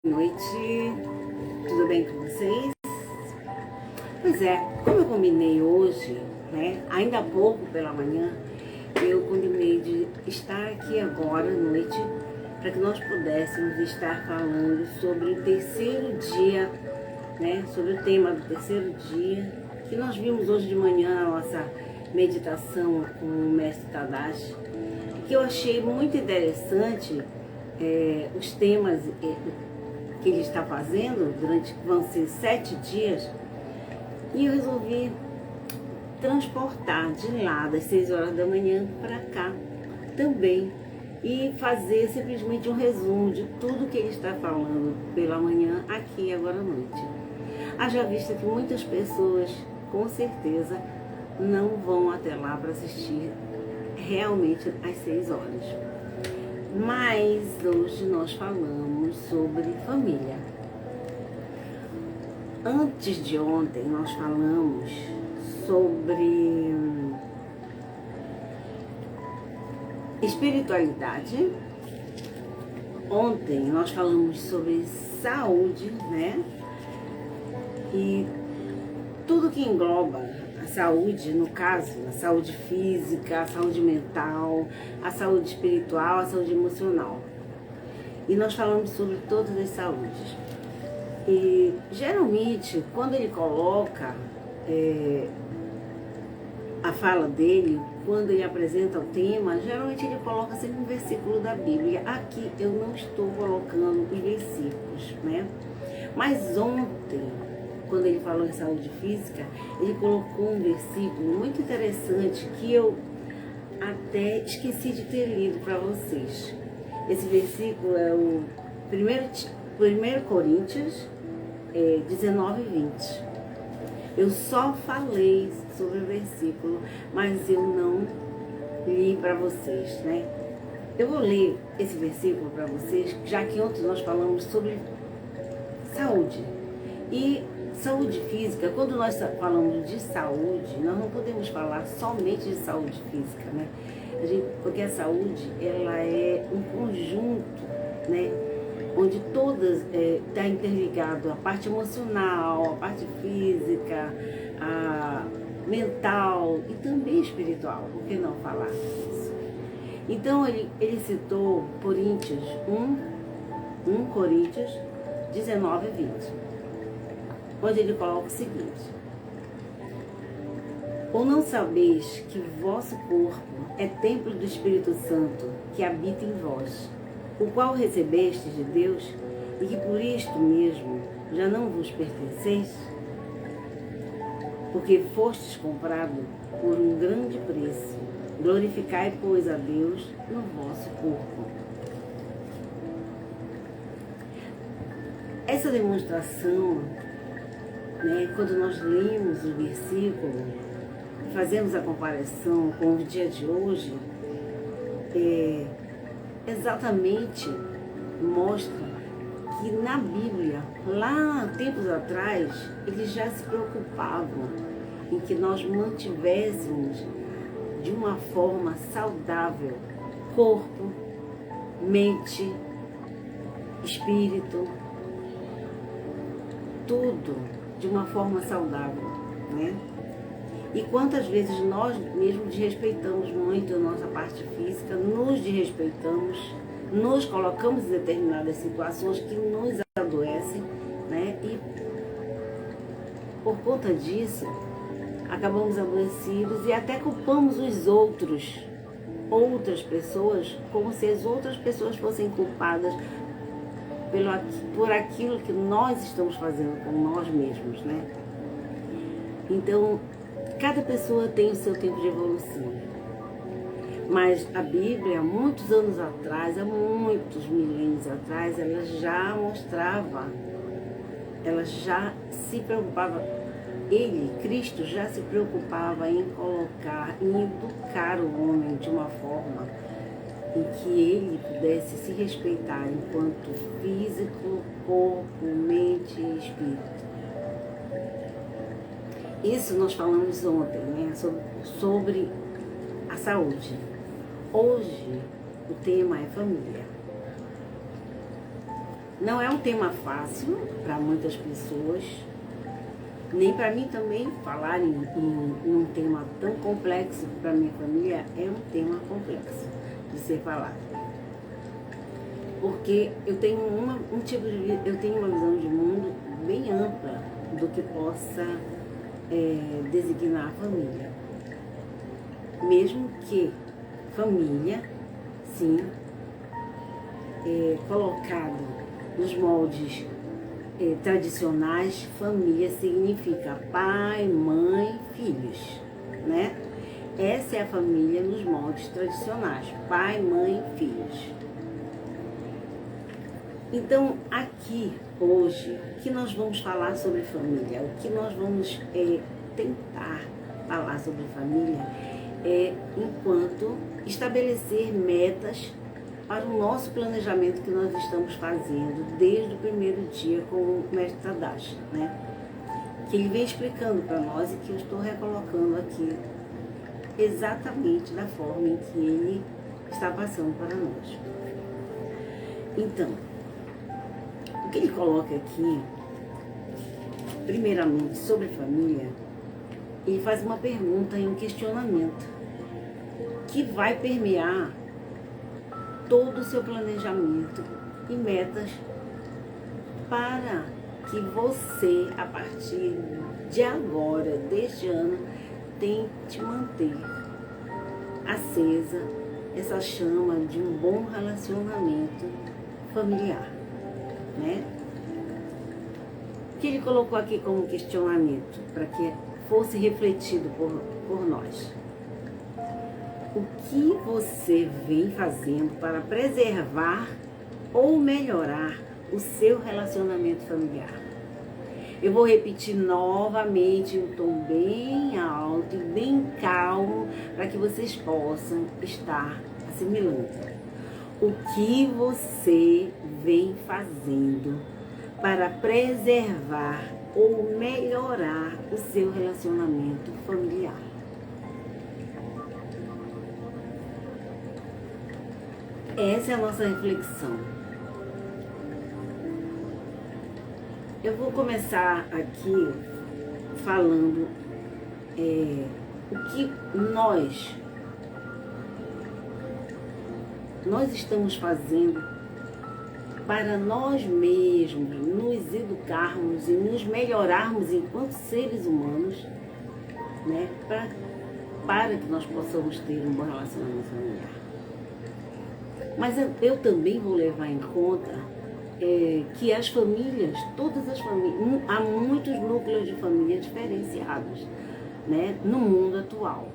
Noite, tudo bem com vocês? Pois é, como eu combinei hoje, né, ainda há pouco pela manhã, eu combinei de estar aqui agora à noite para que nós pudéssemos estar falando sobre o terceiro dia, né, sobre o tema do terceiro dia, que nós vimos hoje de manhã na nossa meditação com o mestre Tadashi, que eu achei muito interessante os temas que ele está fazendo durante, vão ser 7 dias, e eu resolvi transportar de lá das 6 horas da manhã para cá também e fazer simplesmente um resumo de tudo que ele está falando pela manhã aqui agora à noite. Haja vista que muitas pessoas com certeza não vão até lá para assistir realmente às 6 horas. Mas hoje nós falamos sobre família. Antes de ontem nós falamos sobre espiritualidade. Ontem nós falamos sobre saúde, né? E tudo que engloba a saúde, no caso, a saúde física, a saúde mental, a saúde espiritual, a saúde emocional. E nós falamos sobre todas as saúdes. E geralmente, quando ele coloca a fala dele, quando ele apresenta o tema, geralmente ele coloca sempre um versículo da Bíblia. Aqui eu não estou colocando os versículos, né? Mas ontem, quando ele falou em saúde física, ele colocou um versículo muito interessante que eu até esqueci de ter lido para vocês. Esse versículo é o 1 Coríntios 19 e 20. Eu só falei sobre o versículo, mas eu não li para vocês, né? Eu vou ler esse versículo para vocês, já que ontem nós falamos sobre saúde. E saúde física, quando nós falamos de saúde, nós não podemos falar somente de saúde física, né? Porque a saúde, ela é um conjunto, né? Onde todas está interligado a parte emocional, a parte física, a mental e também espiritual. Por que não falar disso? Então ele citou Coríntios 1 Coríntios 19 e 20, onde ele coloca o seguinte: ou não sabeis que o vosso corpo é templo do Espírito Santo, que habita em vós, o qual recebestes de Deus, e que por isto mesmo já não vos pertenceis? Porque fostes comprado por um grande preço. Glorificai, pois, a Deus no vosso corpo. Essa demonstração, né, quando nós lemos o versículo, fazemos a comparação com o dia de hoje, exatamente mostra que na Bíblia, lá tempos atrás, eles já se preocupavam em que nós mantivéssemos de uma forma saudável corpo, mente, espírito, tudo de uma forma saudável, né? E quantas vezes nós mesmos desrespeitamos muito a nossa parte física, nos desrespeitamos, nos colocamos em determinadas situações que nos adoecem, né? E por conta disso, acabamos adoecidos e até culpamos os outras pessoas, como se as outras pessoas fossem culpadas por aquilo que nós estamos fazendo com nós mesmos, né? Então, cada pessoa tem o seu tempo de evolução. Mas a Bíblia, há muitos anos atrás, há muitos milênios atrás, ela já mostrava, ela já se preocupava, Cristo já se preocupava em colocar, em educar o homem de uma forma em que ele pudesse se respeitar enquanto físico, corpo, mente e espírito. Isso nós falamos ontem, né, sobre a saúde. Hoje o tema é família. Não é um tema fácil para muitas pessoas, nem para mim também falar em um tema tão complexo para minha família é um tema complexo de ser falado. Porque eu tenho eu tenho uma visão de mundo bem ampla do que possa designar a família. Mesmo que família, sim, colocado nos moldes tradicionais, família significa pai, mãe, filhos, né? Essa é a família nos moldes tradicionais, pai, mãe, filhos. Então, aqui, hoje, o que nós vamos falar sobre família? O que nós vamos tentar falar sobre família enquanto estabelecer metas para o nosso planejamento que nós estamos fazendo desde o primeiro dia com o mestre Tadashi, né? Que ele vem explicando para nós e que eu estou recolocando aqui exatamente da forma em que ele está passando para nós. Então, o que ele coloca aqui, primeiramente sobre família, ele faz uma pergunta e um questionamento que vai permear todo o seu planejamento e metas para que você, a partir de agora, deste ano, tente manter acesa essa chama de um bom relacionamento familiar, né? O que ele colocou aqui como questionamento para que fosse refletido por nós? O que você vem fazendo para preservar ou melhorar o seu relacionamento familiar? Eu vou repetir novamente em um tom bem alto e bem calmo para que vocês possam estar assimilando. O que você vem fazendo para preservar ou melhorar o seu relacionamento familiar? Essa é a nossa reflexão. Eu vou começar aqui falando o que nós estamos fazendo para nós mesmos nos educarmos e nos melhorarmos enquanto seres humanos, né, para que nós possamos ter um bom relacionamento familiar. Mas eu também vou levar em conta que as famílias, todas as famílias, há muitos núcleos de família diferenciados, né, no mundo atual.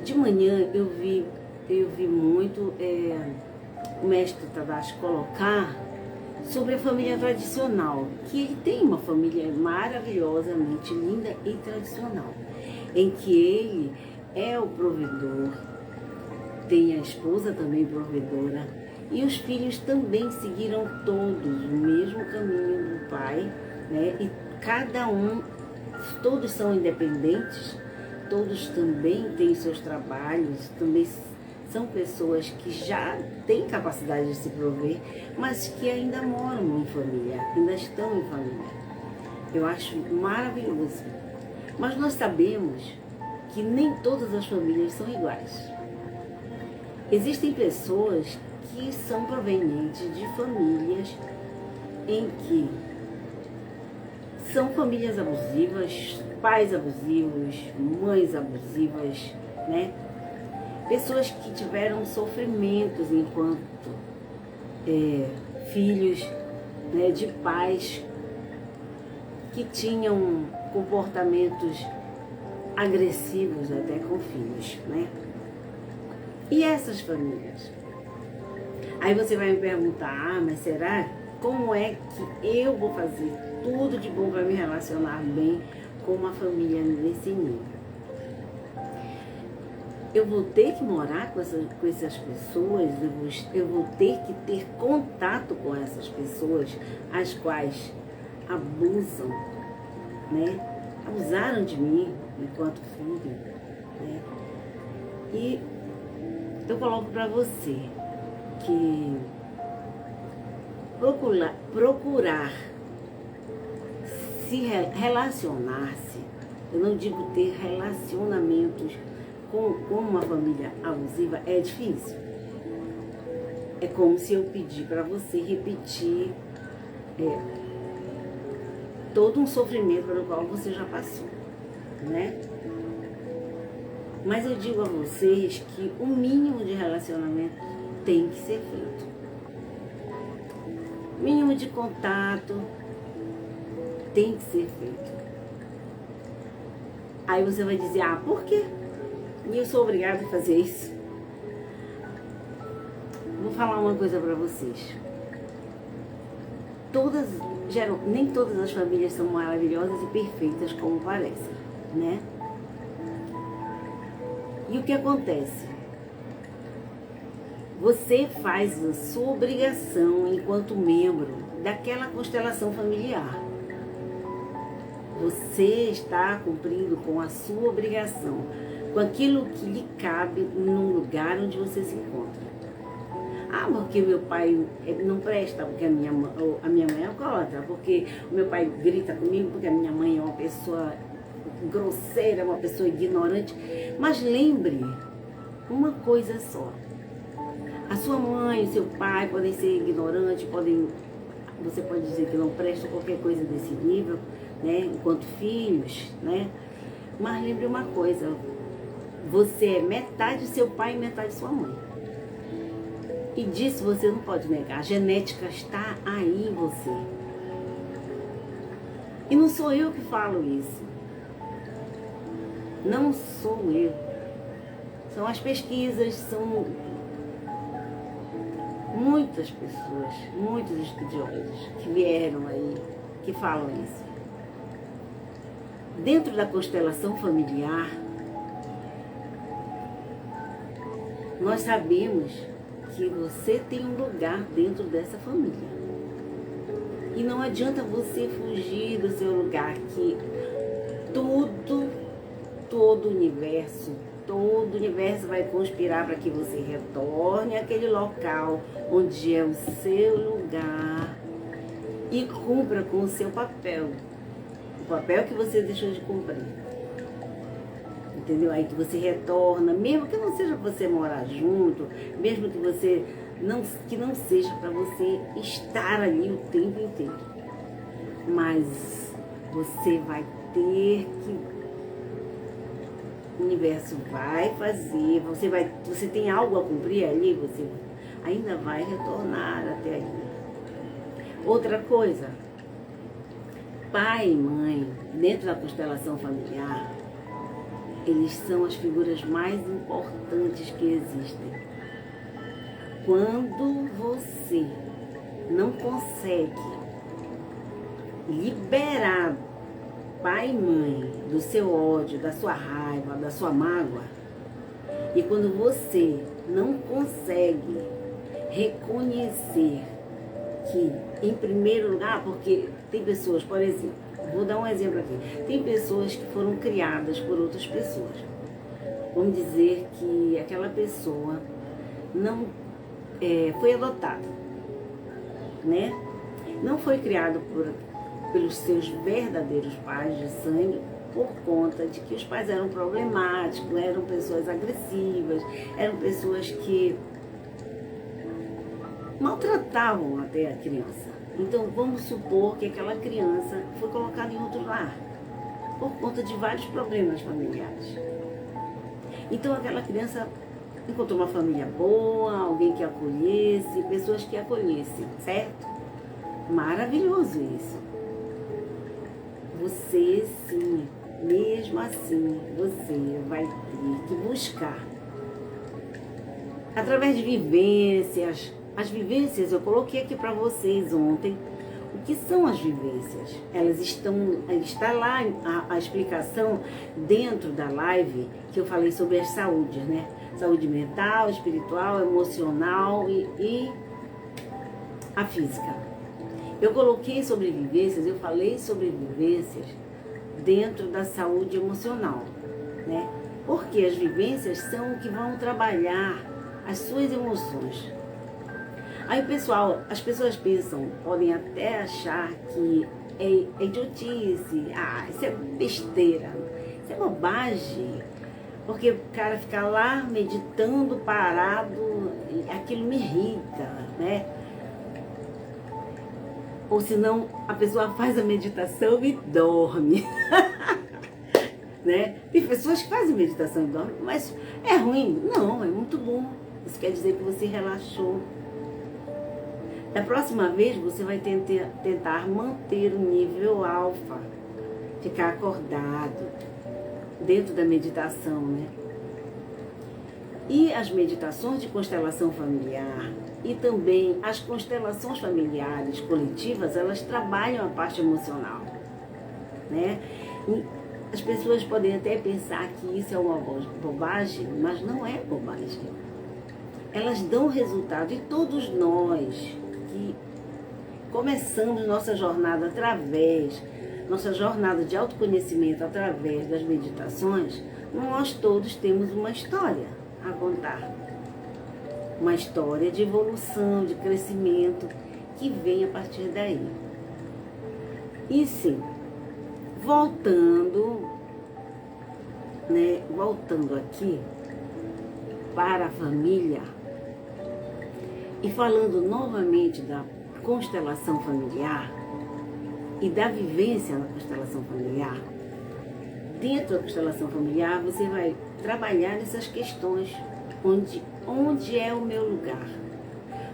De manhã eu vi muito o mestre Tadashi colocar sobre a família tradicional, que ele tem uma família maravilhosamente linda e tradicional, em que ele é o provedor, tem a esposa também provedora, e os filhos também seguiram todos o mesmo caminho do pai, né? E cada um, todos são independentes, todos também têm seus trabalhos, também são pessoas que já têm capacidade de se prover, mas que ainda moram em família, ainda estão em família. Eu acho maravilhoso. Mas nós sabemos que nem todas as famílias são iguais. Existem pessoas que são provenientes de famílias em que são famílias abusivas, pais abusivos, mães abusivas, né? Pessoas que tiveram sofrimentos enquanto filhos, né, de pais que tinham comportamentos agressivos até com filhos, né? E essas famílias? Aí você vai me perguntar, mas será? Como é que eu vou fazer tudo de bom para me relacionar bem com uma família nesse nível? Eu vou ter que morar com essas pessoas, eu vou ter que ter contato com essas pessoas, as quais abusam, né? Abusaram de mim enquanto filho, né? E eu coloco para você que procurar se relacionar-se, eu não digo ter relacionamentos com uma família abusiva, é difícil. É como se eu pedir para você repetir todo um sofrimento pelo qual você já passou, né? Mas eu digo a vocês que o mínimo de relacionamento tem que ser feito. O mínimo de contato tem que ser feito. Aí você vai dizer, por quê? E eu sou obrigada a fazer isso. Vou falar uma coisa para vocês. Nem todas as famílias são maravilhosas e perfeitas como parecem, né? E o que acontece? Você faz a sua obrigação enquanto membro daquela constelação familiar. Você está cumprindo com a sua obrigação, com aquilo que lhe cabe no lugar onde você se encontra. Porque meu pai não presta, porque a minha mãe é alcoólatra, porque o meu pai grita comigo, porque a minha mãe é uma pessoa grosseira, uma pessoa ignorante. Mas lembre uma coisa só. A sua mãe, o seu pai podem ser ignorantes, você pode dizer que não presta qualquer coisa desse nível, né, enquanto filhos, né? Mas lembre uma coisa, você é metade seu pai e metade sua mãe. E disso você não pode negar, a genética está aí em você. E não sou eu que falo isso. Não sou eu. São as pesquisas, são muitas pessoas, muitos estudiosos que vieram aí, que falam isso. Dentro da constelação familiar, nós sabemos que você tem um lugar dentro dessa família. E não adianta você fugir do seu lugar, que todo o universo vai conspirar para que você retorne àquele local onde é o seu lugar e cumpra com o seu papel. O papel que você deixou de cumprir. Entendeu? Aí que você retorna, mesmo que não seja para você morar junto, mesmo que não seja para você estar ali o tempo inteiro. Mas você vai ter que... O universo vai fazer, você tem algo a cumprir ali, você ainda vai retornar até ali. Outra coisa, pai e mãe, dentro da constelação familiar, eles são as figuras mais importantes que existem. Quando você não consegue liberar pai e mãe do seu ódio, da sua raiva, da sua mágoa, e quando você não consegue reconhecer que, em primeiro lugar, porque tem pessoas, por exemplo, vou dar um exemplo aqui, tem pessoas que foram criadas por outras pessoas. Vamos dizer que aquela pessoa não foi adotada, né? Não foi criada pelos seus verdadeiros pais de sangue, por conta de que os pais eram problemáticos, eram pessoas agressivas, eram pessoas que maltratavam até a criança. Então vamos supor que aquela criança foi colocada em outro lar, por conta de vários problemas familiares. Então aquela criança encontrou uma família boa, alguém que a acolhesse, pessoas que a acolhessem, certo? Maravilhoso isso. Você sim, mesmo assim, você vai ter que buscar. Através de vivências, as vivências eu coloquei aqui para vocês ontem. O que são as vivências? Está lá a explicação dentro da live que eu falei sobre as saúdes, né? Saúde mental, espiritual, emocional e a física. Eu coloquei sobre vivências, eu falei sobre vivências dentro da saúde emocional, né? Porque as vivências são o que vão trabalhar as suas emoções. Aí o pessoal, as pessoas pensam, podem até achar que é idiotice, isso é besteira, isso é bobagem, porque o cara fica lá meditando, parado, aquilo me irrita, né? Ou senão a pessoa faz a meditação e dorme. Né? Tem pessoas que fazem meditação e dormem, mas é ruim? Não, é muito bom. Isso quer dizer que você relaxou. Da próxima vez você vai tentar manter o nível alfa, ficar acordado dentro da meditação, né? E as meditações de constelação familiar e também as constelações familiares coletivas, elas trabalham a parte emocional, né? E as pessoas podem até pensar que isso é uma bobagem, mas não é bobagem. Elas dão resultado e todos nós que começamos nossa jornada nossa jornada de autoconhecimento através das meditações, nós todos temos uma história a contar. Uma história de evolução, de crescimento, que vem a partir daí. E sim, voltando aqui para a família e falando novamente da constelação familiar e da vivência na constelação familiar, dentro da constelação familiar você vai trabalhar essas questões, onde é o meu lugar.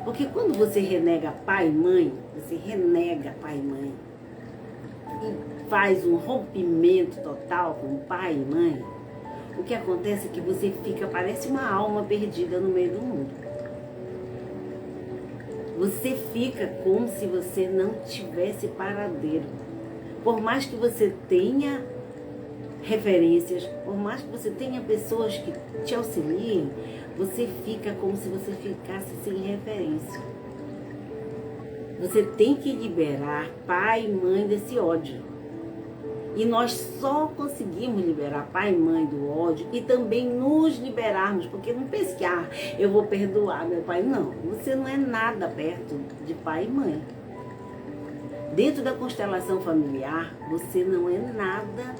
Porque quando você renega pai e mãe, e faz um rompimento total com pai e mãe, o que acontece é que você parece uma alma perdida no meio do mundo. Você fica como se você não tivesse paradeiro. Por mais que você tenha referências, por mais que você tenha pessoas que te auxiliem, você fica como se você ficasse sem referência. Você tem que liberar pai e mãe desse ódio. E nós só conseguimos liberar pai e mãe do ódio e também nos liberarmos, porque não pense que eu vou perdoar meu pai. Não, você não é nada perto de pai e mãe. Dentro da constelação familiar, você não é nada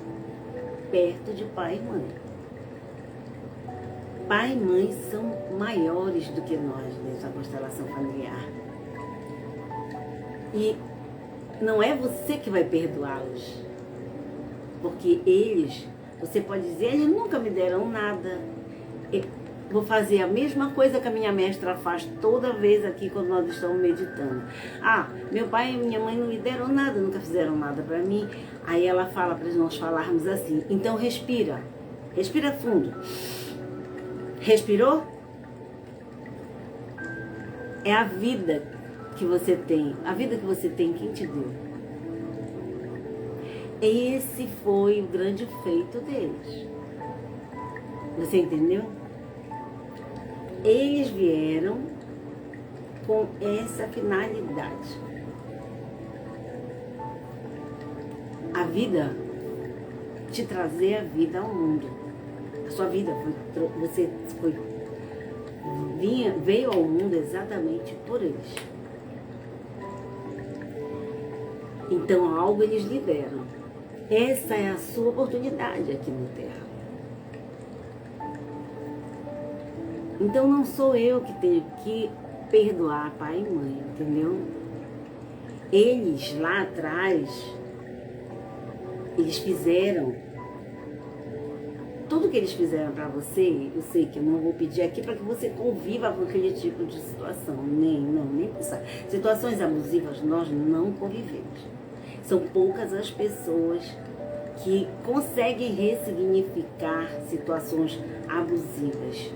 perto de pai e mãe. Pai e mãe são maiores do que nós dentro da constelação familiar. E não é você que vai perdoá-los. Porque você pode dizer, eles nunca me deram nada. Eu vou fazer a mesma coisa que a minha mestra faz toda vez aqui quando nós estamos meditando. Meu pai e minha mãe não me deram nada, nunca fizeram nada para mim. Aí ela fala para nós falarmos assim, então respira fundo. Respirou? É a vida que você tem, quem te deu. Esse foi o grande feito deles. Você entendeu? Eles vieram com essa finalidade. A vida, te trazer a vida ao mundo. A sua vida veio ao mundo exatamente por eles. Então algo eles lhe deram. Essa é a sua oportunidade aqui na Terra. Então não sou eu que tenho que perdoar pai e mãe, entendeu? Eles lá atrás, eles fizeram tudo que eles fizeram para você. Eu sei que eu não vou pedir aqui para que você conviva com aquele tipo de situação, nem pensar. Situações abusivas nós não convivemos. São poucas as pessoas que conseguem ressignificar situações abusivas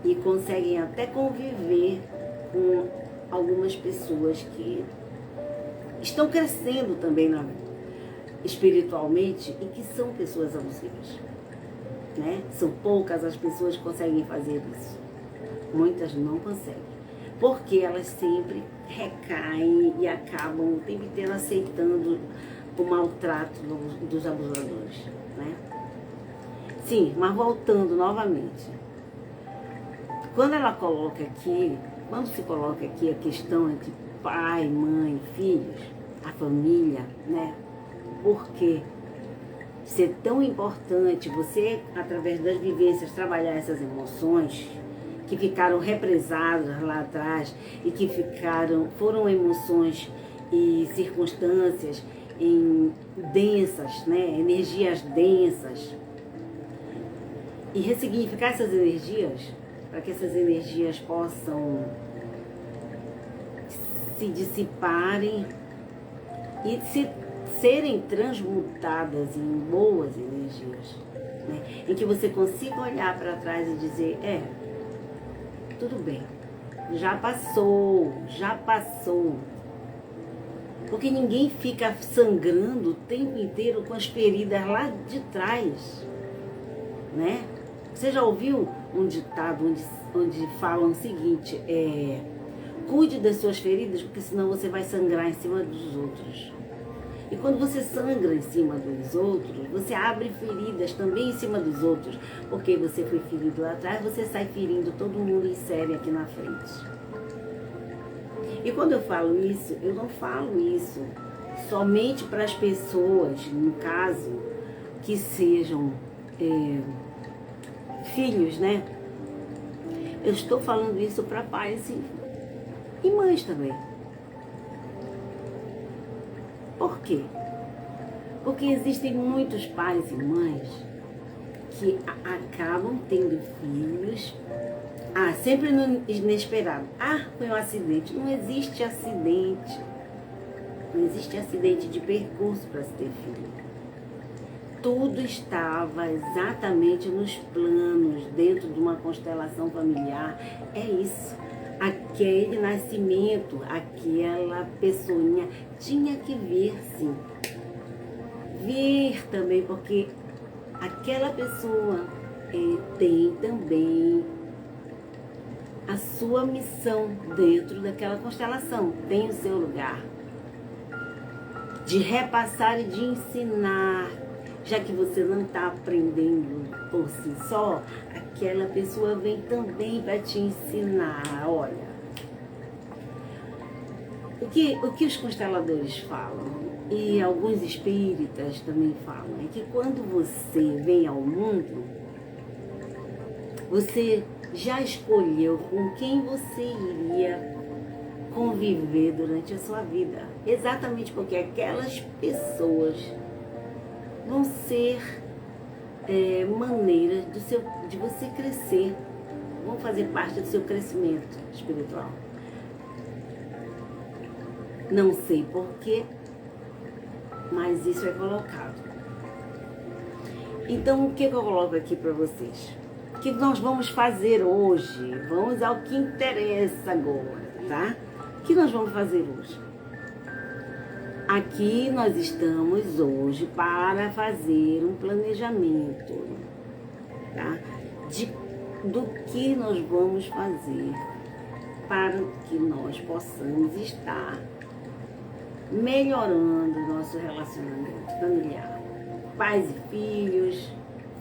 e conseguem até conviver com algumas pessoas que estão crescendo também espiritualmente e que são pessoas abusivas, né? São poucas as pessoas que conseguem fazer isso. Muitas não conseguem, porque elas sempre recaem e acabam o tempo inteiro aceitando o maltrato dos abusadores, né? Sim, mas voltando novamente. Quando ela coloca aqui, quando se coloca aqui a questão entre pai, mãe, filhos, a família, né? Por que ser tão importante você, através das vivências, trabalhar essas emoções que ficaram represadas lá atrás e que foram emoções e circunstâncias densas, né? Energias densas. E ressignificar essas energias, para que essas energias possam se dissiparem e serem transmutadas em boas energias, né? Em que você consiga olhar para trás e dizer, tudo bem, já passou. Porque ninguém fica sangrando o tempo inteiro com as feridas lá de trás, né? Você já ouviu um ditado onde falam o seguinte, cuide das suas feridas, porque senão você vai sangrar em cima dos outros. E quando você sangra em cima dos outros, você abre feridas também em cima dos outros, porque você foi ferido lá atrás, você sai ferindo todo mundo em série aqui na frente. E quando eu falo isso, eu não falo isso somente para as pessoas, no caso, que sejam filhos, né? Eu estou falando isso para pais e mães também. Por quê? Porque existem muitos pais e mães que acabam tendo filhos, sempre no inesperado. Foi um acidente. Não existe acidente. Não existe acidente de percurso para se ter filho. Tudo estava exatamente nos planos, dentro de uma constelação familiar. É isso. Aquele nascimento, aquela pessoinha tinha que vir, sim. Vir também, porque aquela pessoa tem também a sua missão dentro daquela constelação, tem o seu lugar de repassar e de ensinar. Já que você não está aprendendo por si só, aquela pessoa vem também para te ensinar. Olha, o que os consteladores falam, e alguns espíritas também falam, é que quando você vem ao mundo, você já escolheu com quem você iria conviver durante a sua vida. Exatamente porque aquelas pessoas vão ser maneiras de você crescer, vão fazer parte do seu crescimento espiritual. Não sei porquê, mas isso é colocado. Então, o que eu coloco aqui para vocês? O que nós vamos fazer hoje? Vamos ao que interessa agora, tá? O que nós vamos fazer hoje? Aqui nós estamos hoje para fazer um planejamento, tá? Do que nós vamos fazer para que nós possamos estar melhorando o nosso relacionamento familiar. Pais e filhos,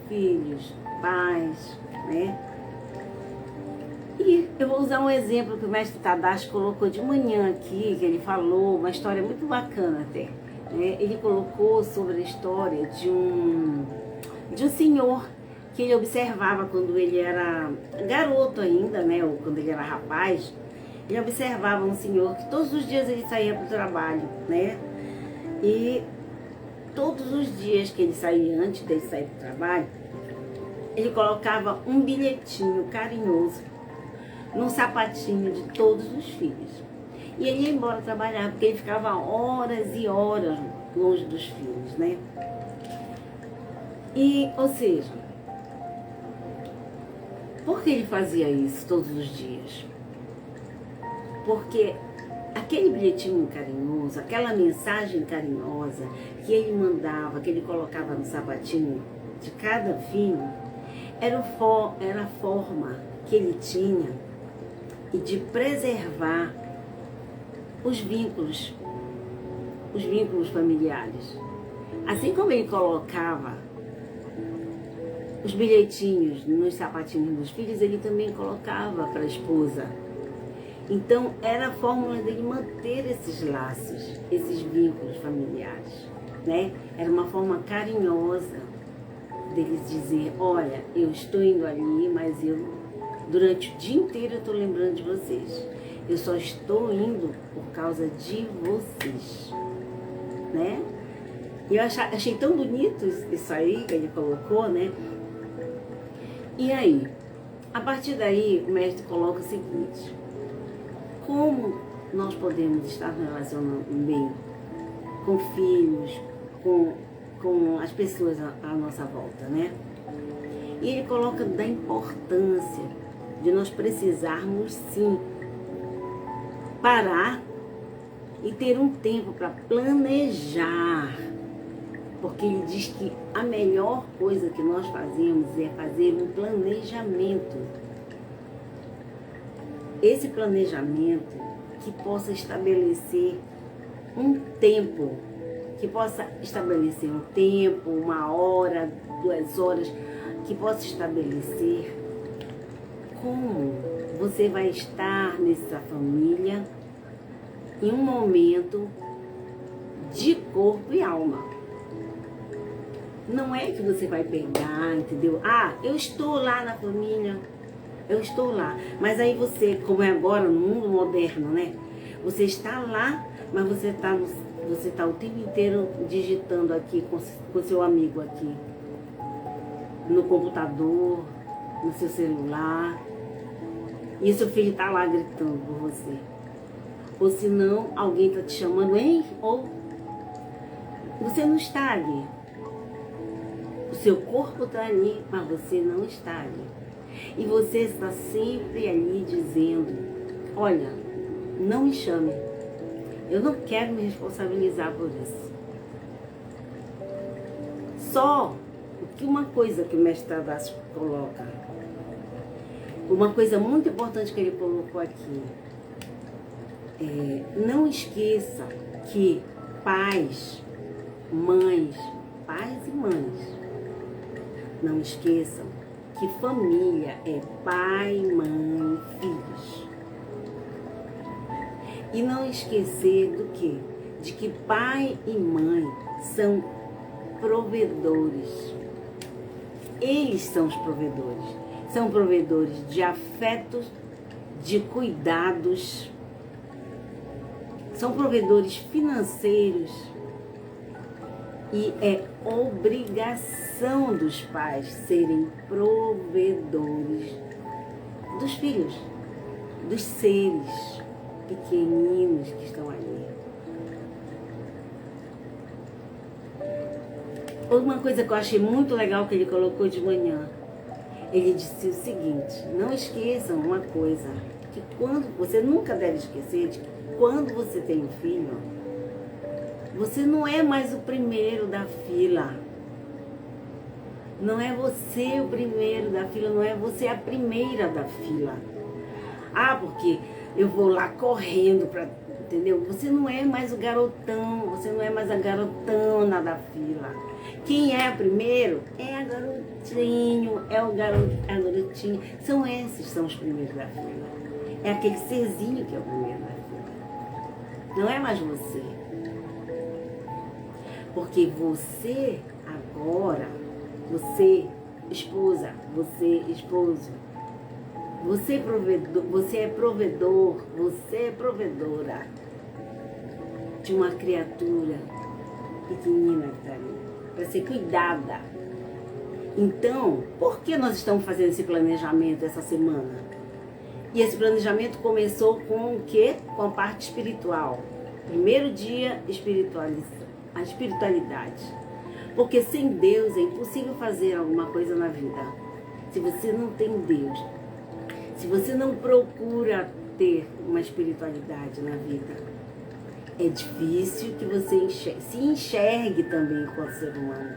filhos, pais, né? E eu vou usar um exemplo que o mestre Tadashi colocou de manhã aqui, que ele falou, uma história muito bacana até, né? Ele colocou sobre a história de um senhor que ele observava quando ele era garoto ainda, né? Ou quando ele era rapaz. Ele observava um senhor que todos os dias ele saía para o trabalho, né? E todos os dias que ele saía, antes dele sair para o trabalho, ele colocava um bilhetinho carinhoso num sapatinho de todos os filhos. E ele ia embora trabalhar, porque ele ficava horas e horas longe dos filhos, né? E, ou seja, por que ele fazia isso todos os dias? Porque aquele bilhetinho carinhoso, aquela mensagem carinhosa que ele mandava, que ele colocava no sapatinho de cada filho, era a forma que ele tinha e de preservar os vínculos familiares. Assim como ele colocava os bilhetinhos nos sapatinhos dos filhos, ele também colocava para a esposa. Então, era a fórmula dele manter esses laços, esses vínculos familiares, né? Era uma forma carinhosa deles dizer, olha, eu estou indo ali, mas durante o dia inteiro eu estou lembrando de vocês. Eu só estou indo por causa de vocês, né? E eu achei tão bonito isso aí que ele colocou, né? E aí, a partir daí, o mestre coloca o seguinte: como nós podemos estar nos relacionando bem com filhos, com as pessoas à nossa volta, né? E ele coloca da importância de nós precisarmos, sim, parar e ter um tempo para planejar. Porque ele diz que a melhor coisa que nós fazemos é fazer um planejamento. Esse planejamento que possa estabelecer um tempo, uma hora, 2 horas, que possa estabelecer como você vai estar nessa família em um momento de corpo e alma. Não é que você vai pegar, entendeu? Ah, eu estou lá na família, eu estou lá. Mas aí você, como é agora no mundo moderno, né? Você está lá, mas você está o tempo inteiro digitando aqui com seu amigo aqui. No computador, no seu celular. E seu filho está lá gritando por você. Ou se não, alguém está te chamando, hein? Ou você não está ali. O seu corpo está ali, mas você não está ali. E você está sempre ali dizendo, olha, não me chame. Eu não quero me responsabilizar por isso. Só que uma coisa que o mestre Tadashi coloca, uma coisa muito importante que ele colocou aqui, não esqueça que pais e mães, não esqueçam que família é pai, mãe, filhos. E não esquecer do quê? De que pai e mãe são provedores. Eles são os provedores. São provedores de afetos, de cuidados, são provedores financeiros. E é obrigação dos pais serem provedores dos filhos, dos seres pequeninos que estão ali. Uma coisa que eu achei muito legal que ele colocou de manhã, ele disse o seguinte: não esqueçam uma coisa, que quando você nunca deve esquecer de que quando você tem um filho, você não é mais o primeiro da fila. Não é você o primeiro da fila, não é você a primeira da fila. Ah, porque eu vou lá correndo para, entendeu? Você não é mais o garotão, você não é mais a garotona da fila. Quem é primeiro é a garotinho, é o garoto, a garotinha. São esses, são os primeiros da fila. É aquele serzinho que é o primeiro da fila. Não é mais você. Porque você agora, você esposa, você esposo, você é provedor, você é provedora de uma criatura pequenina que está ali, para ser cuidada. Então, por que nós estamos fazendo esse planejamento essa semana? E esse planejamento começou com o quê? Com a parte espiritual. Primeiro dia, a espiritualidade. Porque sem Deus é impossível fazer alguma coisa na vida. Se você não tem Deus, se você não procura ter uma espiritualidade na vida, é difícil que você se enxergue também enquanto ser humano,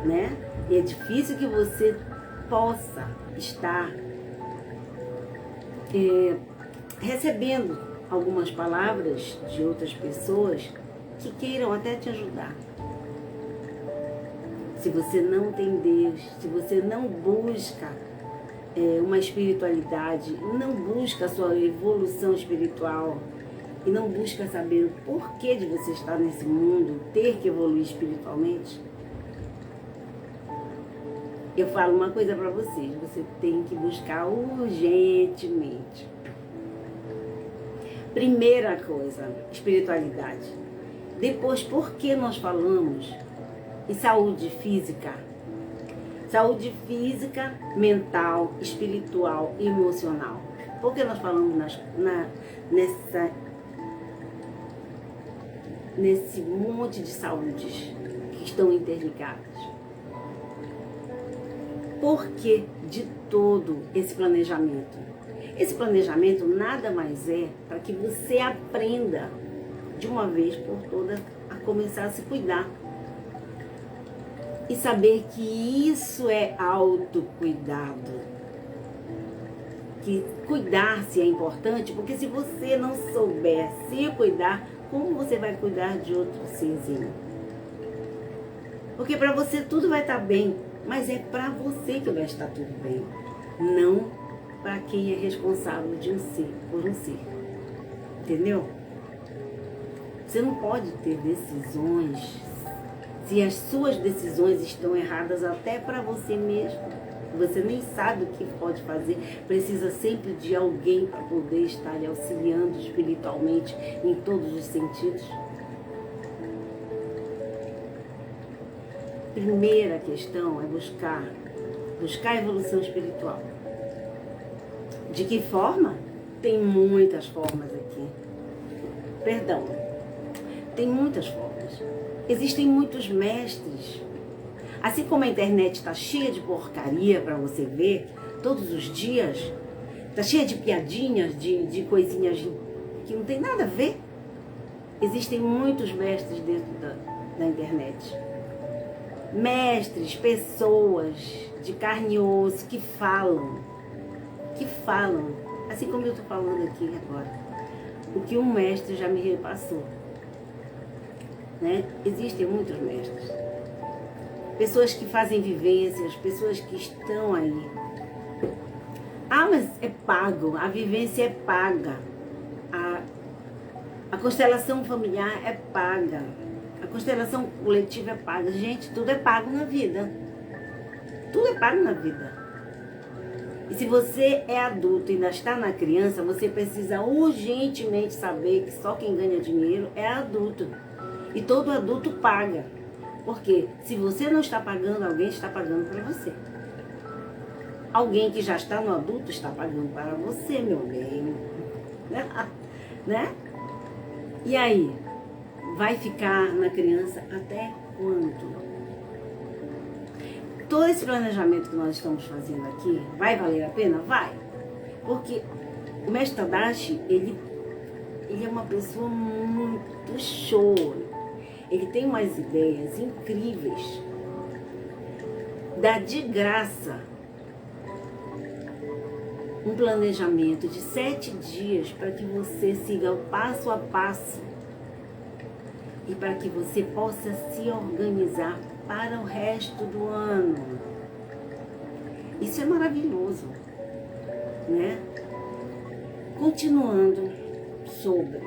né? E é difícil que você possa estar recebendo algumas palavras de outras pessoas que queiram até te ajudar. Se você não tem Deus, se você não busca uma espiritualidade, não busca a sua evolução espiritual e não busca saber o porquê de você estar nesse mundo, ter que evoluir espiritualmente, eu falo uma coisa para vocês, você tem que buscar urgentemente. Primeira coisa, espiritualidade. Depois, por que nós falamos em saúde física? Saúde física, mental, espiritual e emocional. Por que nós falamos nesse monte de saúdes que estão interligadas? Por que de todo esse planejamento? Esse planejamento nada mais é para que você aprenda de uma vez por todas a começar a se cuidar. E saber que isso é autocuidado. Que cuidar-se é importante, porque se você não souber se cuidar, como você vai cuidar de outro serzinho? Porque para você tudo vai estar bem, mas é para você que vai estar tudo bem, não para quem é responsável de um ser, por um ser. Entendeu? Você não pode ter decisões se as suas decisões estão erradas até para você mesmo. Você nem sabe o que pode fazer. Precisa sempre de alguém para poder estar lhe auxiliando espiritualmente em todos os sentidos. Primeira questão é buscar a evolução espiritual. De que forma? Tem muitas formas aqui. Perdão. Tem muitas formas. Existem muitos mestres. Assim como a internet está cheia de porcaria para você ver todos os dias, está cheia de piadinhas, de coisinhas que não tem nada a ver. Existem muitos mestres dentro da internet. Mestres, pessoas de carne e osso que falam, assim como eu estou falando aqui agora, o que um mestre já me repassou. Né? Existem muitos mestres. Pessoas que fazem vivências, pessoas que estão aí. Ah, mas é pago, a vivência é paga. A constelação familiar é paga. A constelação coletiva é paga. Gente, tudo é pago na vida. Tudo é pago na vida. E se você é adulto e ainda está na criança, você precisa urgentemente saber que só quem ganha dinheiro é adulto. E todo adulto paga. Porque se você não está pagando, alguém está pagando para você. Alguém que já está no adulto está pagando para você, meu bem. Né? E aí? Vai ficar na criança até quando? Todo esse planejamento que nós estamos fazendo aqui, vai valer a pena? Vai. Porque o mestre Tadashi, ele é uma pessoa muito show. Ele tem umas ideias incríveis. Dá de graça um planejamento de 7 dias para que você siga o passo a passo e para que você possa se organizar para o resto do ano. Isso é maravilhoso, né? Continuando sobre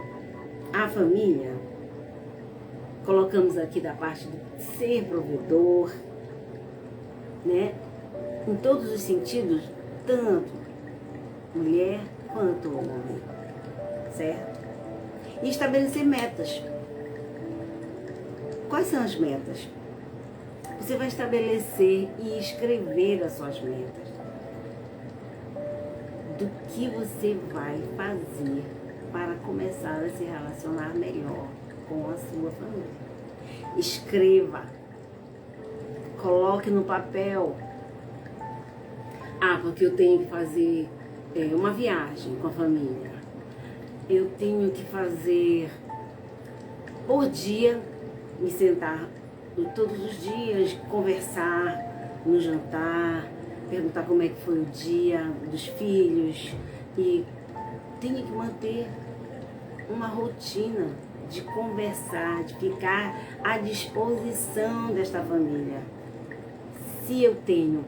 a família, colocamos aqui da parte do ser provedor, né? Em todos os sentidos, tanto mulher quanto homem, certo? E estabelecer metas. Quais são as metas? Você vai estabelecer e escrever as suas metas. Do que você vai fazer para começar a se relacionar melhor com a sua família. Escreva. Coloque no papel. Ah, porque eu tenho que fazer uma viagem com a família. Eu tenho que fazer por dia, me sentar todos os dias, conversar no jantar, perguntar como é que foi o dia dos filhos. E tenho que manter uma rotina de conversar, de ficar à disposição desta família. Se eu tenho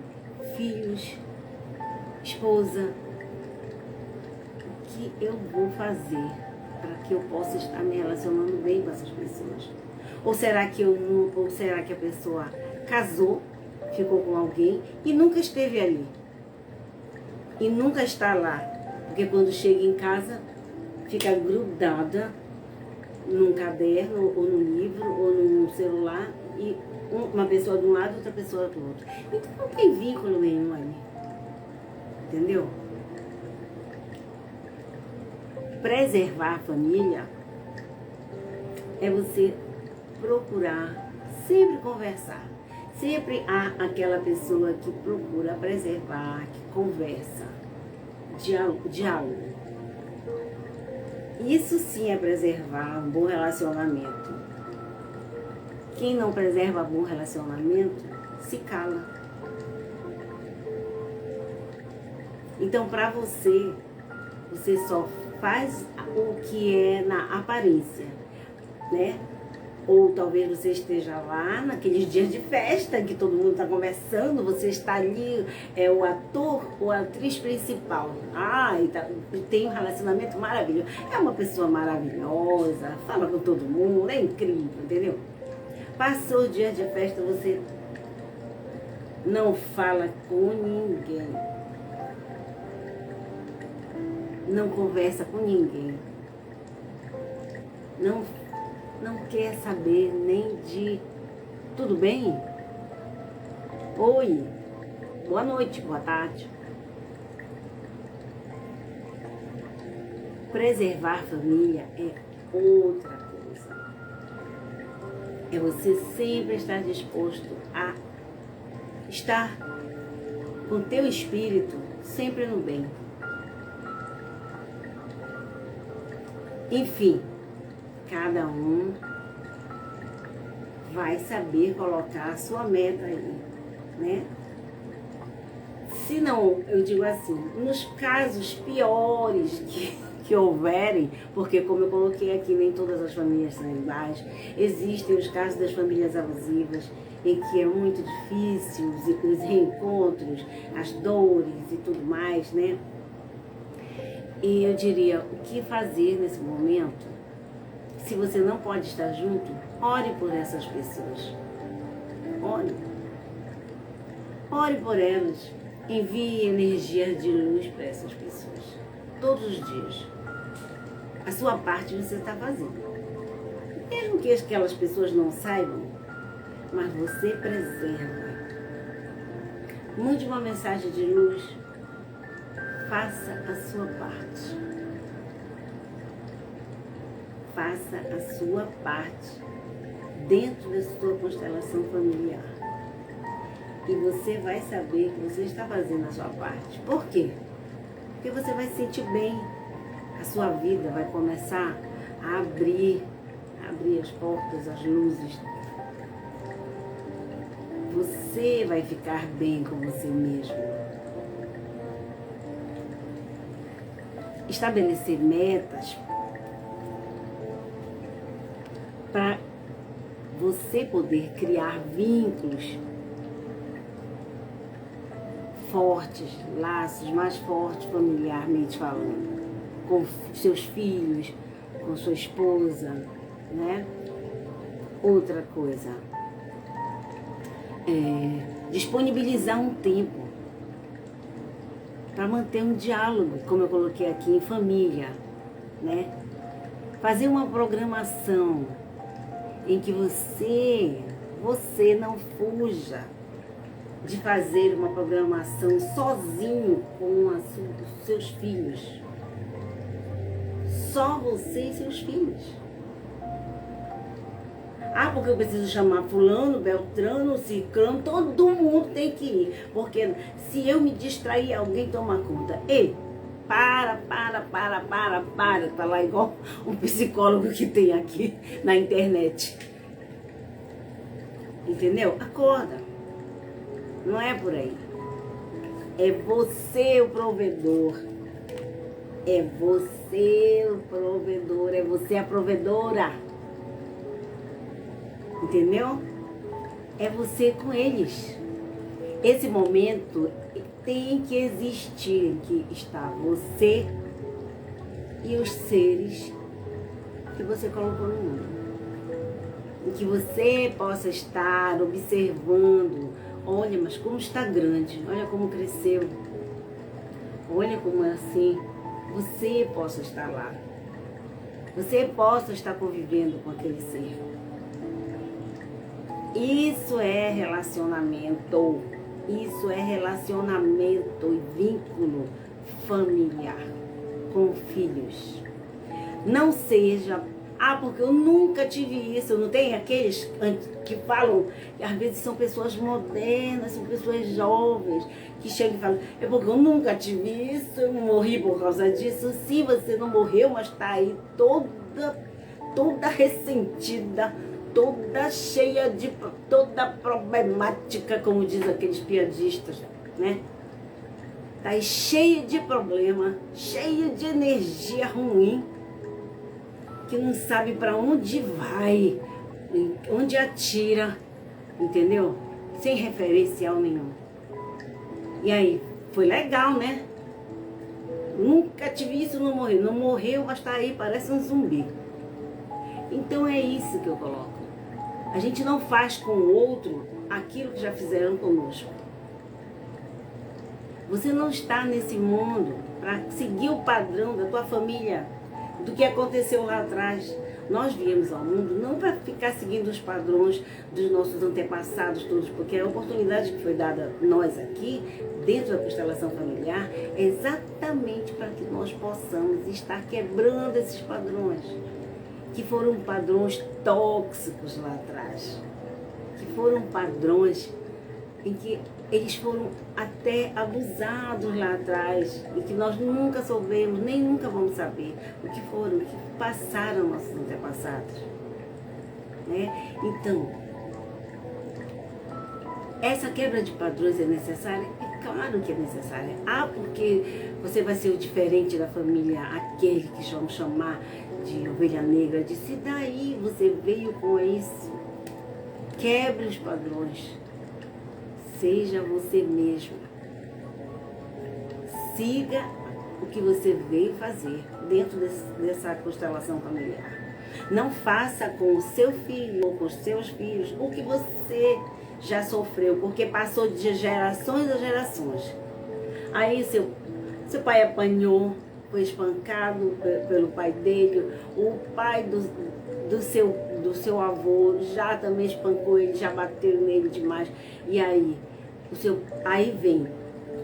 filhos, esposa, o que eu vou fazer para que eu possa estar me relacionando bem com essas pessoas? Ou será que eu não, ou será que a pessoa casou, ficou com alguém e nunca esteve ali? E nunca está lá, porque quando chega em casa fica grudada num caderno, ou num livro, ou num celular, e uma pessoa de um lado, outra pessoa do outro. Então não tem vínculo nenhum ali. Entendeu? Preservar a família é você procurar sempre conversar. Sempre há aquela pessoa que procura preservar, que conversa, diálogo. Isso sim é preservar um bom relacionamento. Quem não preserva bom relacionamento, se cala. Então, para você, você só faz o que é na aparência, né? Ou talvez você esteja lá naqueles dias de festa que todo mundo está conversando, você está ali, é o ator ou a atriz principal. Tem um relacionamento maravilhoso. É uma pessoa maravilhosa, fala com todo mundo, é incrível, entendeu? Passou o dia de festa, você não fala com ninguém. Não conversa com ninguém. Não quer saber nem de tudo bem? Oi, boa noite, boa tarde. Preservar a família é outra coisa. É você sempre estar disposto a estar com o teu espírito sempre no bem. Enfim, cada um vai saber colocar a sua meta aí, né? Se não, eu digo assim, nos casos piores que houverem, porque como eu coloquei aqui, nem todas as famílias são iguais, existem os casos das famílias abusivas, em que é muito difícil os reencontros, as dores e tudo mais, né? E eu diria, o que fazer nesse momento? Se você não pode estar junto, ore por essas pessoas. Ore. Ore por elas. Envie energia de luz para essas pessoas. Todos os dias. A sua parte você está fazendo. Mesmo que aquelas pessoas não saibam, mas você preserva. Mande uma mensagem de luz. Faça a sua parte. Faça a sua parte dentro da sua constelação familiar. E você vai saber que você está fazendo a sua parte. Por quê? Porque você vai se sentir bem. A sua vida vai começar a abrir as portas, as luzes. Você vai ficar bem com você mesmo. Estabelecer metas para você poder criar vínculos fortes, laços mais fortes familiarmente falando, com seus filhos, com sua esposa, né? Outra coisa, disponibilizar um tempo para manter um diálogo, como eu coloquei aqui, em família, né? Fazer uma programação em que você não fuja de fazer uma programação sozinho com os seus filhos. Só você e seus filhos. Porque eu preciso chamar fulano, beltrano, ciclano, todo mundo tem que ir. Porque se eu me distrair, alguém toma conta. Ei, para. Tá lá igual um psicólogo que tem aqui na internet. Entendeu? Acorda. Não é por aí. É você o provedor. É você o provedor. É você a provedora. Entendeu? É você com eles. Esse momento tem que existir, em que está você e os seres que você colocou no mundo. Em que você possa estar observando, olha, mas como está grande, olha como cresceu, olha como é assim, você possa estar lá. Você possa estar convivendo com aquele ser. Isso é relacionamento. Isso é relacionamento e vínculo familiar com filhos. Não seja, porque eu nunca tive isso. Não tem aqueles que falam, que às vezes são pessoas modernas, são pessoas jovens, que chegam e falam, é porque eu nunca tive isso, eu morri por causa disso. Sim, você não morreu, mas está aí toda ressentida, toda cheia de, toda problemática, como diz aqueles piadistas, né? Tá aí cheia de problema, cheia de energia ruim, que não sabe para onde vai, onde atira, entendeu? Sem referencial nenhum. E aí, foi legal, né? Nunca tive isso, não morreu. Não morreu, mas tá aí, parece um zumbi. Então é isso que eu coloco. A gente não faz com o outro aquilo que já fizeram conosco. Você não está nesse mundo para seguir o padrão da tua família, do que aconteceu lá atrás. Nós viemos ao mundo não para ficar seguindo os padrões dos nossos antepassados todos, porque a oportunidade que foi dada a nós aqui, dentro da constelação familiar, é exatamente para que nós possamos estar quebrando esses padrões, que foram padrões tóxicos lá atrás, que foram padrões em que eles foram até abusados lá atrás e que nós nunca soubemos, nem nunca vamos saber o que foram, o que passaram nossos antepassados, né? Então, essa quebra de padrões é necessária? É claro que é necessária. Porque você vai ser o diferente da família, aquele que vamos chamar de ovelha negra, disse, daí você veio com isso. Quebre os padrões. Seja você mesmo. Siga o que você veio fazer dentro dessa constelação familiar. Não faça com o seu filho ou com os seus filhos o que você já sofreu, porque passou de gerações a gerações. Aí seu pai apanhou, foi espancado pelo pai dele, o pai do seu avô já também espancou ele, já bateu nele demais. E aí, aí vem,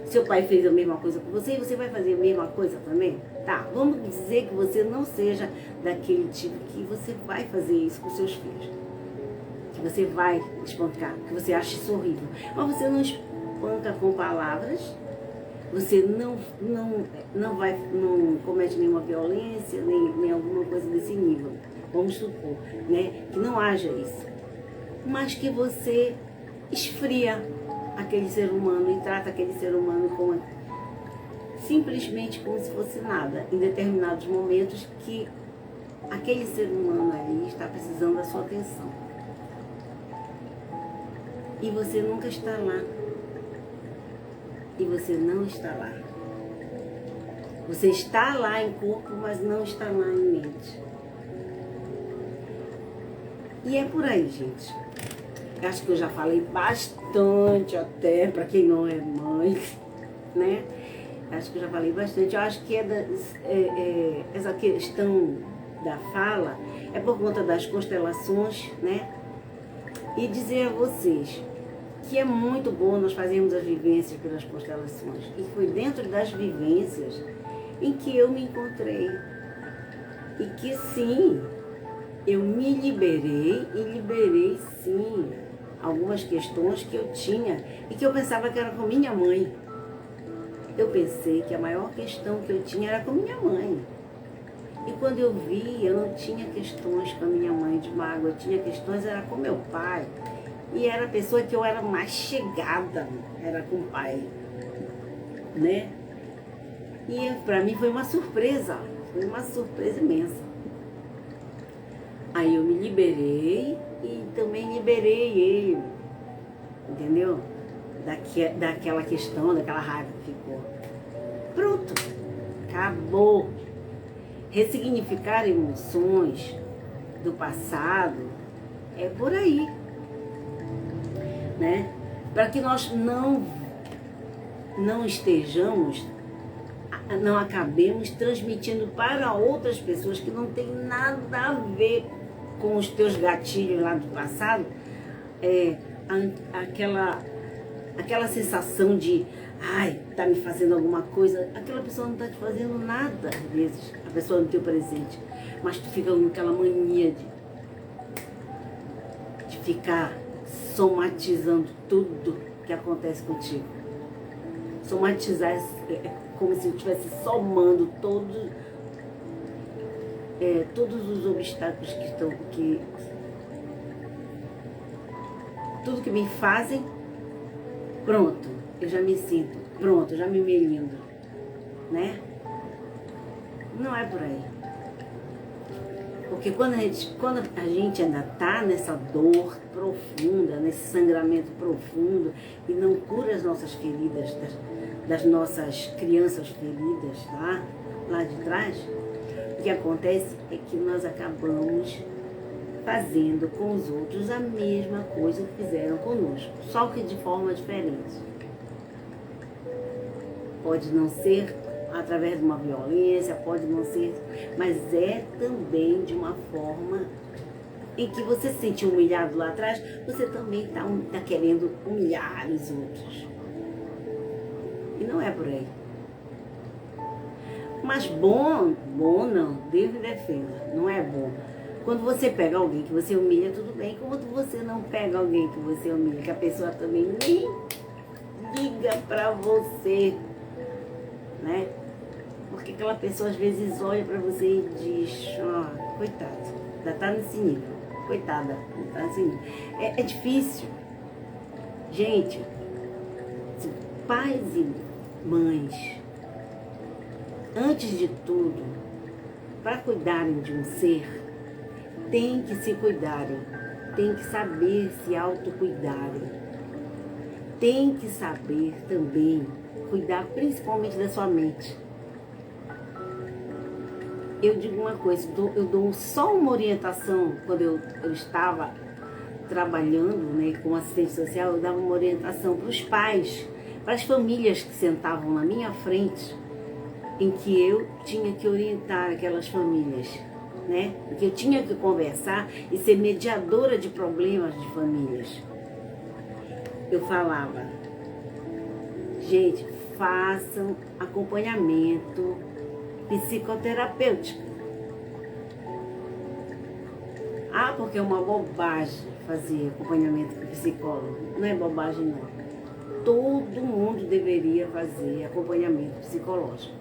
seu pai fez a mesma coisa com você e você vai fazer a mesma coisa também? Tá, vamos dizer que você não seja daquele tipo que você vai fazer isso com seus filhos, que você vai espancar, que você acha isso horrível. Mas você não espanca com palavras, você não comete nenhuma violência, nem alguma coisa desse nível. Vamos supor, né, que não haja isso. Mas que você esfria aquele ser humano e trata aquele ser humano simplesmente como se fosse nada, em determinados momentos que aquele ser humano ali está precisando da sua atenção. E você nunca está lá. E você não está lá. Você está lá em corpo, mas não está lá em mente. E é por aí, gente. Acho que eu já falei bastante até, para quem não é mãe, né? Acho que eu já falei bastante. Eu acho que essa questão da fala é por conta das constelações, né? E dizer a vocês que é muito bom nós fazermos as vivências pelas constelações. E foi dentro das vivências em que eu me encontrei. E que sim, eu me liberei e liberei sim algumas questões que eu tinha e que eu pensava que era com minha mãe. Eu pensei que a maior questão que eu tinha era com minha mãe. E quando eu vi, eu não tinha questões com a minha mãe de mágoa, eu tinha questões era com meu pai. E era a pessoa que eu era mais chegada, era com o pai, né? E para mim foi uma surpresa imensa. Aí eu me liberei e também liberei ele, entendeu? daquela questão, daquela raiva que ficou. Pronto, acabou. Ressignificar emoções do passado é por aí, né? Para que nós não estejamos, não acabemos transmitindo para outras pessoas que não tem nada a ver com os teus gatilhos lá do passado, aquela sensação de, ai, tá me fazendo alguma coisa. Aquela pessoa não tá te fazendo nada, às vezes, a pessoa no teu presente, mas tu fica com aquela mania de ficar somatizando tudo que acontece contigo. Somatizar é como se eu estivesse somando todos os obstáculos tudo que me fazem. Pronto, eu já me sinto, pronto, eu já me melindo, né? Não é por aí. Porque quando a gente ainda tá nessa dor profunda, nesse sangramento profundo, e não cura as nossas feridas, das nossas crianças feridas, tá? Lá de trás, o que acontece é que nós acabamos fazendo com os outros a mesma coisa que fizeram conosco, só que de forma diferente. Pode não ser através de uma violência, pode não ser, mas é também de uma forma em que você se sentiu humilhado lá atrás, você também tá querendo humilhar os outros. E não é por aí. Mas bom não, Deus me defenda, não é bom. Quando você pega alguém que você humilha, tudo bem. Quando você não pega alguém que você humilha, que a pessoa também nem liga pra você, né? Porque aquela pessoa às vezes olha pra você e diz, coitado, ainda tá nesse nível. Coitada, ainda tá nesse nível. É difícil. Gente, pais e mães, antes de tudo, para cuidarem de um ser, tem que se cuidarem, tem que saber se autocuidarem, tem que saber também cuidar principalmente da sua mente. Eu digo uma coisa, eu dou só uma orientação. Quando eu estava trabalhando, né, como assistente social, eu dava uma orientação para os pais, para as famílias que sentavam na minha frente, em que eu tinha que orientar aquelas famílias, né? Que eu tinha que conversar e ser mediadora de problemas de famílias. Eu falava, gente, façam acompanhamento psicoterapêutico. Porque é uma bobagem fazer acompanhamento com psicólogo. Não é bobagem, não. Todo mundo deveria fazer acompanhamento psicológico.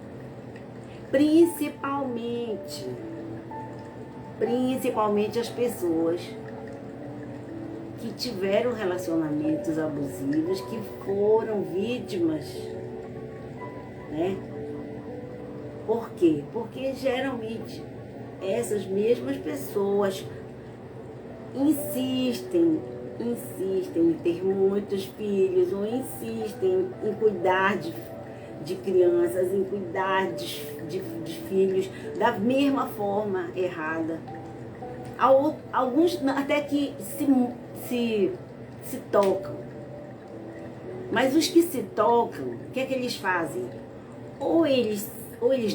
Principalmente as pessoas que tiveram relacionamentos abusivos, que foram vítimas, né? Por quê? Porque geralmente essas mesmas pessoas insistem em ter muitos filhos, ou insistem em cuidar de crianças, em cuidar de filhos da mesma forma errada. Alguns até que se tocam. Mas os que se tocam, o que é que eles fazem? Ou eles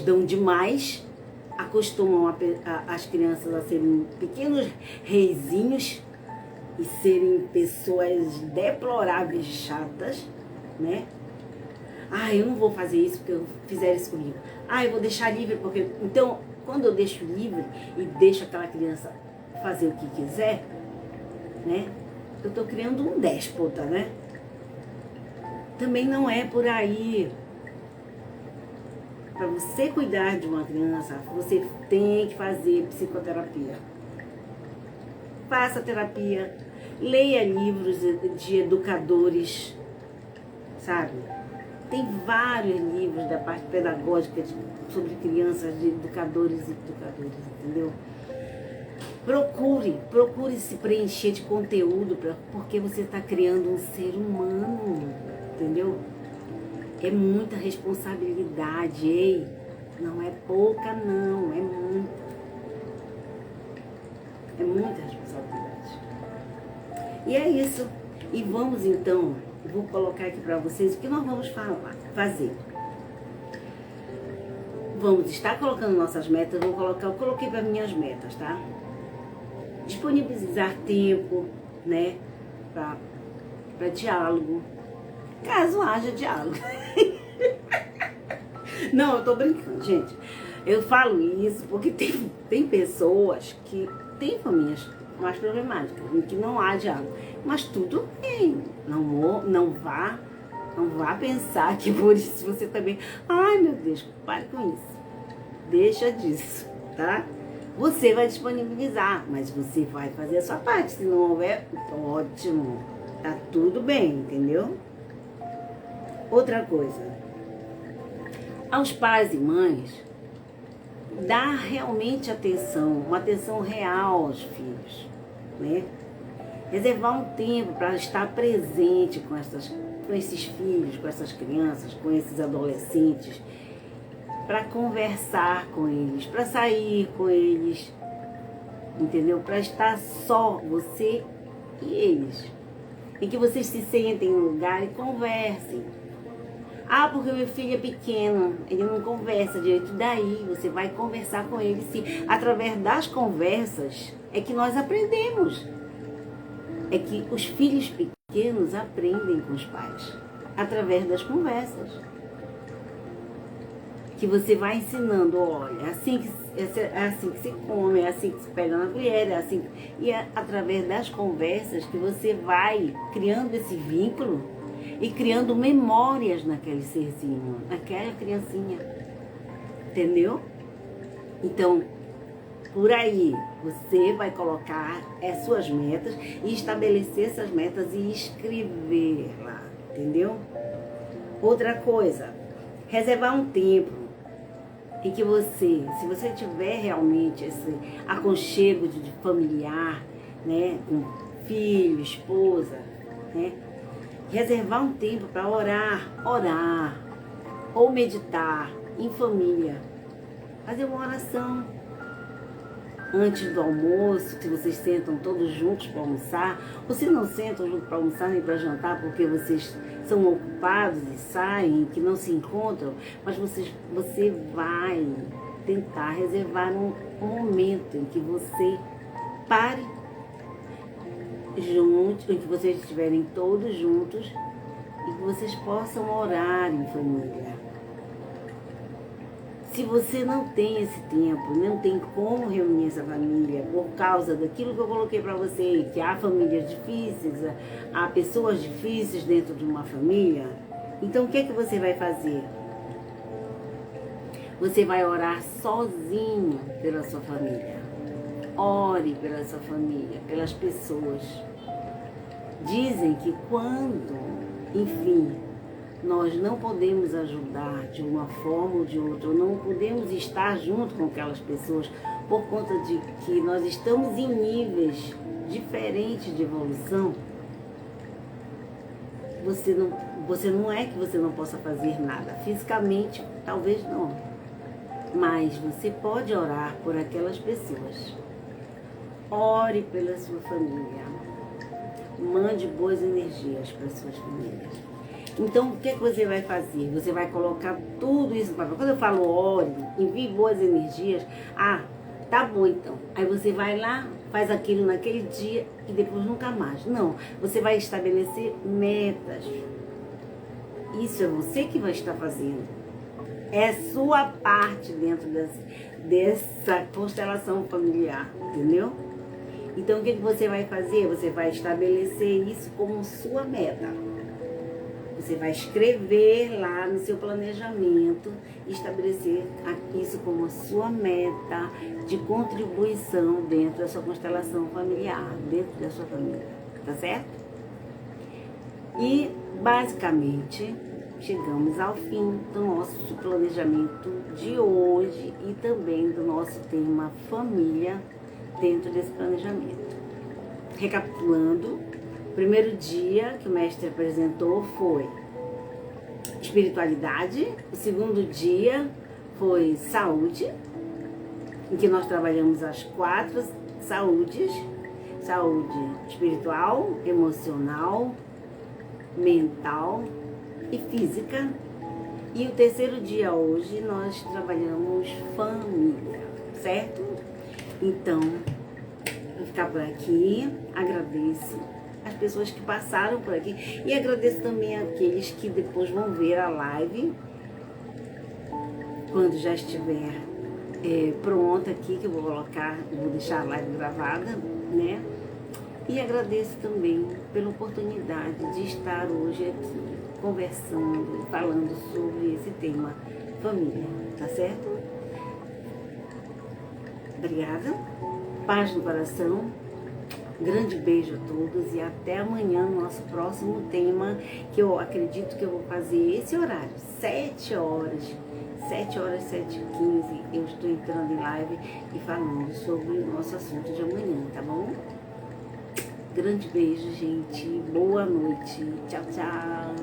dão demais, acostumam as crianças a serem pequenos reizinhos e serem pessoas deploráveis, chatas, né? Eu não vou fazer isso porque eu fizer isso comigo. Eu vou deixar livre porque... Então, quando eu deixo livre e deixo aquela criança fazer o que quiser, né? Eu estou criando um déspota, né? Também não é por aí. Para você cuidar de uma criança, você tem que fazer psicoterapia. Faça terapia, leia livros de educadores, sabe? Tem vários livros da parte pedagógica sobre crianças, de educadores e educadoras, entendeu? Procure se preencher de conteúdo, porque você está criando um ser humano. entendeu? É muita responsabilidade, ei, não é pouca não, é muita. É muita responsabilidade. E é isso. E vamos então, vou colocar aqui para vocês o que nós vamos fazer. Vamos estar colocando nossas metas, eu coloquei para minhas metas, tá? Disponibilizar tempo, né, para diálogo, caso haja diálogo. Não, eu tô brincando, gente. Eu falo isso porque tem pessoas que têm famílias mais problemáticas, em que não há diálogo. Mas tudo bem, não vá pensar que por isso você também... Ai, meu Deus, pare com isso. Deixa disso, tá? Você vai disponibilizar, mas você vai fazer a sua parte. Se não houver, ótimo. Tá tudo bem, entendeu? Outra coisa. Aos pais e mães, dá realmente atenção, uma atenção real aos filhos, né? Reservar um tempo para estar presente com esses filhos, com essas crianças, com esses adolescentes, para conversar com eles, para sair com eles, entendeu? Para estar só você e eles, em que vocês se sentem no lugar e conversem. Ah, porque o meu filho é pequeno, ele não conversa direito. Daí você vai conversar com ele, sim. Através das conversas é que nós aprendemos. É que os filhos pequenos aprendem com os pais, através das conversas. Que você vai ensinando, olha, é assim que se come, é assim que se pega na colher, é assim. E é através das conversas que você vai criando esse vínculo e criando memórias naquele serzinho, naquela criancinha. Entendeu? Então, por aí, você vai colocar as suas metas e estabelecer essas metas e escrever lá, entendeu? Outra coisa, reservar um tempo em que você, se você tiver realmente esse aconchego de familiar, né, com filho, esposa, né, reservar um tempo para orar ou meditar em família, fazer uma oração antes do almoço, que vocês sentam todos juntos para almoçar, ou se não sentam juntos para almoçar nem para jantar porque vocês são ocupados e saem, que não se encontram, mas você vai tentar reservar um momento em que você pare juntos, em que vocês estiverem todos juntos e que vocês possam orar em família. Se você não tem esse tempo, não tem como reunir essa família por causa daquilo que eu coloquei para você, que há famílias difíceis, há pessoas difíceis dentro de uma família, então o que é que você vai fazer? Você vai orar sozinho pela sua família. Ore pela sua família, pelas pessoas. Dizem que quando, enfim, nós não podemos ajudar de uma forma ou de outra, ou não podemos estar junto com aquelas pessoas por conta de que nós estamos em níveis diferentes de evolução, você não é que você não possa fazer nada. Fisicamente, talvez não. Mas você pode orar por aquelas pessoas. Ore pela sua família. Mande boas energias para suas famílias. Então, o que você vai fazer? Você vai colocar tudo isso no papel. Quando eu falo ore, envie boas energias, tá bom então. Aí você vai lá, faz aquilo naquele dia e depois nunca mais. Não, você vai estabelecer metas. Isso é você que vai estar fazendo. É sua parte dentro dessa constelação familiar, entendeu? Então, o que você vai fazer? Você vai estabelecer isso como sua meta. Você vai escrever lá no seu planejamento e estabelecer isso como a sua meta de contribuição dentro da sua constelação familiar, dentro da sua família, tá certo? E, basicamente, chegamos ao fim do nosso planejamento de hoje e também do nosso tema família dentro desse planejamento. Recapitulando, o primeiro dia que o mestre apresentou foi espiritualidade. O segundo dia foi saúde, em que nós trabalhamos as 4 saúdes: saúde espiritual, emocional, mental e física. E o terceiro dia hoje nós trabalhamos família, certo? Então, vou ficar por aqui, agradeço as pessoas que passaram por aqui e agradeço também aqueles que depois vão ver a live quando já estiver pronta aqui, que eu vou colocar, vou deixar a live gravada, né? E agradeço também pela oportunidade de estar hoje aqui conversando, falando sobre esse tema família, tá certo? Obrigada, paz no coração, grande beijo a todos e até amanhã no nosso próximo tema, que eu acredito que eu vou fazer esse horário, 7 horas, 7h15, eu estou entrando em live e falando sobre o nosso assunto de amanhã, tá bom? Grande beijo, gente. Boa noite. Tchau, tchau.